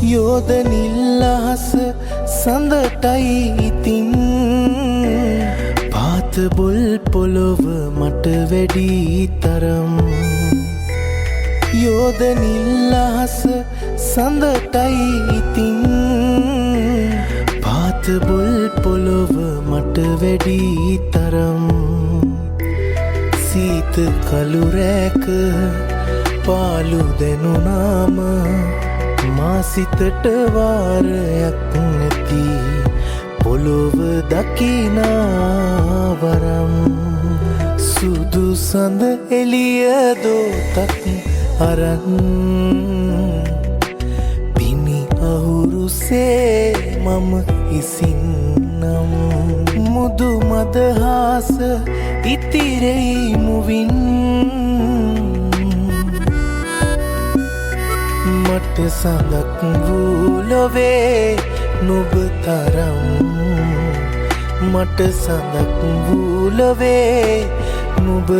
යෝධ නිල්ලහස සඳටයි ඉතින් පාත බොල් පොළොව මට වැඩි තරම් යෝධ නිල්ලහස සඳටයි ඉතින් පාත බොල් පොළොව මට වැඩි තරම් සීත කළු රැක පාලු දෙනුනාම මා සිතට වාරයක් නැති පොළොව දකිනාවරම් සුදු සඳ එළිය දෝතක් අරන් පිණි අහුරුසේ මම ඉසින්නම් මුදු මදහාස ඉතිරෙයි මුවින් මට සඳක් වූ ලොවේ නුඹ තරම් මට සඳක් වූ ලොවේ නුඹ